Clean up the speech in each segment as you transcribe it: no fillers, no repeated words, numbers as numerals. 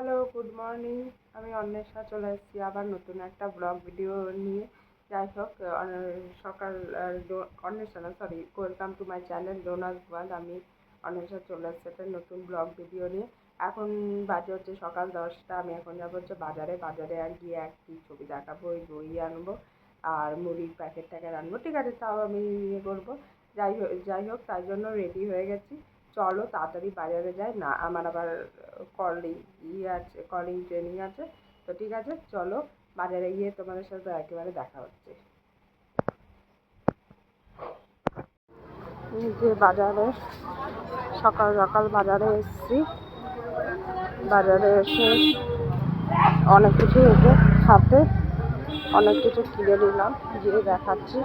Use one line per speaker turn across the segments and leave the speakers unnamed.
Hello, good morning. আমি অন্বেষা চলে এসেছি আবার নতুন একটা ব্লগ ভিডিও নিয়ে। যাই হোক, সকাল অন্বেষা না, sorry, welcome to my channel ডোনাস world. আমি অন্বেষা চলে এসেছি একটা নতুন ব্লগ ভিডিও নিয়ে। এখন বাজে হচ্ছে সকাল 10টা। আমি এখন যাবো হচ্ছে বাজারে আর গিয়ে একটি ছবি দেখাবো, ওই দই আনবো আর মুড়ির প্যাকেট ট্যাকেট আনবো। ঠিক আছে, তাও আমি ইয়ে করবো। যাই হোক, তাই জন্য রেডি হয়ে গেছি। চলো তাড়াতাড়ি বাজারে যাই, না আমার আবার কলিং ট্রেনিং আছে। তো ঠিক আছে, চলো বাজারে গিয়ে তোমাদের সাথে একেবারে দেখা হচ্ছে। যে বাজারে সকাল সকাল বাজারে এসেছি, বাজারে এসে অনেক কিছু সাথে অনেক কিছু কিনে নিলাম, গিয়ে দেখাচ্ছি।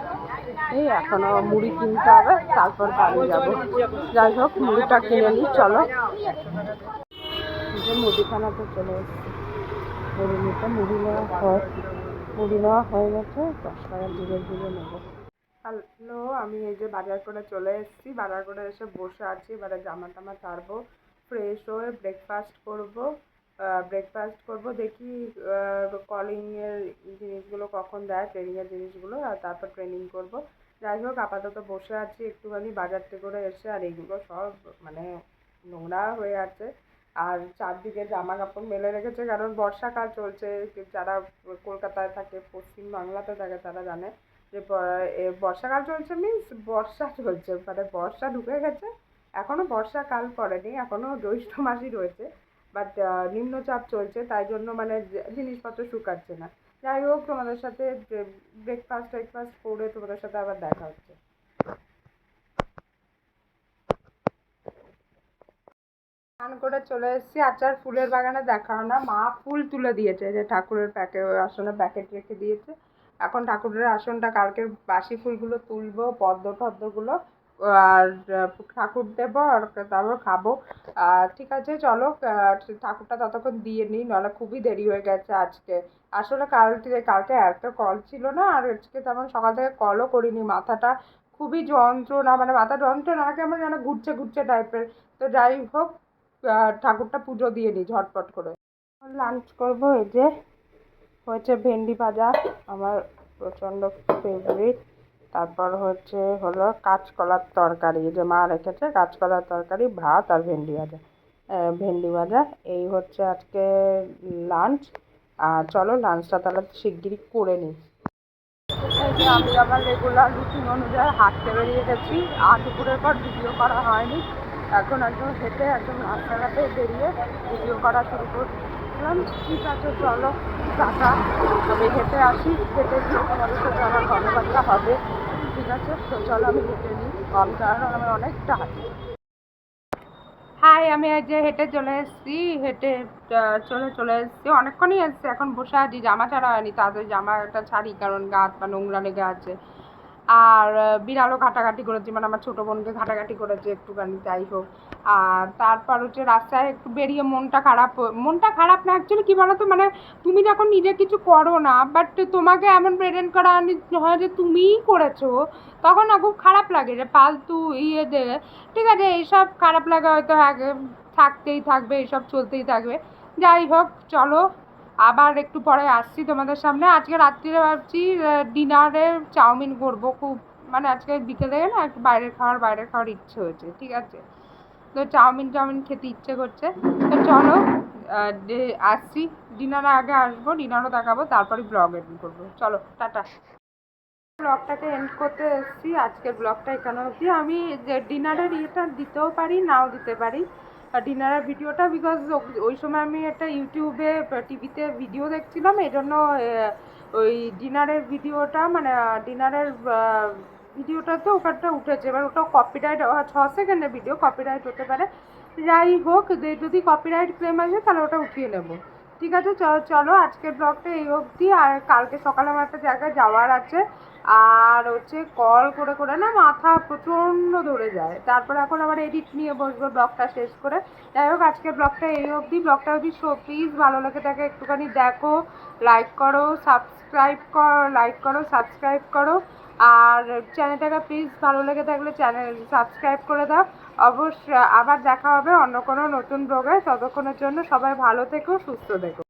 এই এখনো মুড়ি কিনতে হবে, তারপর বাড়ি যাবো। যাই হোক, মুড়িটা কিনে নিই, চলো। যে মুদিখানাতে চলে এসেছি, মুড়ি নেওয়া হয়ে গেছে। 10 টাকা ধীরে নেবো। হ্যালো, আমি এই যে বাজার করে চলে এসেছি। বাজার করে এসে বসে আছি, এবারে জামা টামা ছাড়বো, ফ্রেশ হয়ে ব্রেকফাস্ট করবো। দেখি কলিংয়ের জিনিসগুলো কখন দেয়, ট্রেনিংয়ের জিনিসগুলো, আর তারপর ট্রেনিং করব। যাই হোক, আপাতত বসে আছি একটুখানি বাজার থেকে করে এসে। আর এইগুলো সব মানে নোংরা হয়ে আছে, আর চারদিকে জামা কাপড় মেলে রেখেছে, কারণ বর্ষাকাল চলছে। যারা কলকাতায় থাকে, পশ্চিমবাংলাতে থাকে, তারা জানে যে বর্ষাকাল চলছে মিন্স বর্ষা চলছে, মানে বর্ষা ঢুকে গেছে। এখনও বর্ষাকাল পড়েনি, এখনও জ্যৈষ্ঠ মাসই রয়েছে, বাট নিম্নচাপ চলছে, তাই জন্য মানে জিনিসপত্র শুকাচ্ছে না। যাই হোক, তোমাদের সাথে ব্রেকফাস্ট করে তোমাদের সাথে আবার দেখা হচ্ছে। স্নান করে চলে এসেছি। আচার ফুলের বাগানে দেখাও না, মা ফুল তুলে দিয়েছে, যে ঠাকুরের আসনের প্যাকেট রেখে দিয়েছে। এখন ঠাকুরের আসনটা, কালকের বাসি ফুলগুলো তুলবো, পদ্মগুলো, আর ঠাকুর দেবো, আর তারপর খাবো। ঠিক আছে, চলো ঠাকুরটা ততক্ষণ দিয়ে নিই, নাহলে খুবই দেরি হয়ে গেছে আজকে। আসলে কালকে এত কল ছিল না, আর আজকে তেমন সকাল থেকে কলও করিনি। মাথাটা খুবই যন্ত্রণা, মানে মাথা যন্ত্রণা, কেমন যেন ঘুরছে টাইপের। তো যাই হোক, ঠাকুরটা পুজো দিয়ে নিই ঝটপট করে। লাঞ্চ করবো। এই যে হচ্ছে ভেন্ডি ভাজা, আমার প্রচণ্ড ফেভারিট। তারপর হলো কাঁচকলার তরকারি, যে মা রেখেছে, কাঁচকলার তরকারি, ভাত আর ভেন্ডি ভাজা। এই হচ্ছে আজকে লাঞ্চ। আর চলো লাঞ্চটা তাহলে শিগগিরই করে নিই। আমি আমার রেগুলার রুটিন অনুযায়ী হাঁটতে বেরিয়ে গেছি। আর দুপুরের পর ভিডিও করা হয়নি। এখন একদম হেঁটে একদম রাস্তাঘাটে বেরিয়ে ভিডিও করা শুরু করলাম। ঠিক আছে, চলো টাটা। আমি হেঁটে আসি, হেঁটে গিয়ে তোমাদের সাথে আমার কথাবার্তা হবে। ঠিক আছে, তো চলো আমি হেঁটে নিই, কারণ আমি অনেকটা হাঁটি। হাই, আমি আজ হেঁটে চলে এসেছি, চলে এসেছি, অনেকক্ষণই এসেছি। এখন বসে আছি, জামা ছাড়া হয়নি, তাড়াতাড়ি জামাটা ছাড়ি, কারণ গা হাত পা নোংরা লেগে আছে। আর বিড়ালও ঘাটাঘাটি করেছে, মানে আমার ছোটো বোনকে ঘাটাঘাটি করেছে একটুখানি। যাই হোক, আর তারপর রাস্তায় একটু বেরিয়ে মনটা খারাপ না, অ্যাকচুয়ালি কী বলো তো, মানে তুমি যখন নিজে কিছু করো না, বাট তোমাকে এমন প্রেজেন্ট করা হয় যে তুমিই করেছো, তখন না খুব খারাপ লাগে, যে ফালতু দেবে। ঠিক আছে, এইসব খারাপ লাগা হয়তো থাকতেই থাকবে, এইসব চলতেই থাকবে। যাই হোক, চলো আবার একটু পরে আসছি তোমাদের সামনে। আজকে রাত্রিরে ভাবছি ডিনারে চাউমিন করবো খুব, মানে আজকে বিকেলে না একটু বাইরের খাওয়ার ইচ্ছে হয়েছে। ঠিক আছে, তো চাউমিন খেতে ইচ্ছে করছে। তো চলো আসছি, ডিনারে আগে আসবো, ডিনারও দেখাবো, তারপরে ব্লগ এডিট করবো। চলো টাটা। ব্লগটাকে এন্ড করতে এসেছি। আজকের ব্লগটা এখানে অবধি। আমি যে ডিনারের ইয়েটা দিতেও পারি, নাও দিতে পারি ডিনারের ভিডিওটা, বিকজ ওই সময় আমি একটা ইউটিউবে টিভিতে ভিডিও দেখছিলাম, এই জন্য ওই ডিনারের ভিডিওটা, মানে ডিনারের ভিডিওটাতে ওখানটা উঠেছে। এবার ওটা কপিরাইট, 6 সেকেন্ডের ভিডিও, কপিরাইট হতে পারে। যাই হোক, যদি কপিরাইট ক্লেম আসে তাহলে ওটা উঠিয়ে নেবো। ঠিক আছে, চলো আজকের ব্লগটা এই অবধি। আর কালকে সকালে আমার একটা জায়গায় যাওয়ার আছে, আর কল করে না মাথা প্রচণ্ড ধরে যায়। তারপর এখন আবার এডিট নিয়ে বসবো ব্লগটা শেষ করে। যাই হোক, আজকের ব্লগটা এই অবধি। ব্লগটা যদি প্লিজ ভালো লেগে থাকে একটুখানি দেখো, লাইক করো, সাবস্ক্রাইব করো। আর চ্যানেলটাকে প্লিজ ভালো লেগে থাকলে চ্যানেল সাবস্ক্রাইব করে দাও। অবশ্যই আবার দেখা হবে অন্য কোনো নতুন ব্লগে। ততক্ষণের জন্য সবাই ভালো থেকো, সুস্থ থেকো।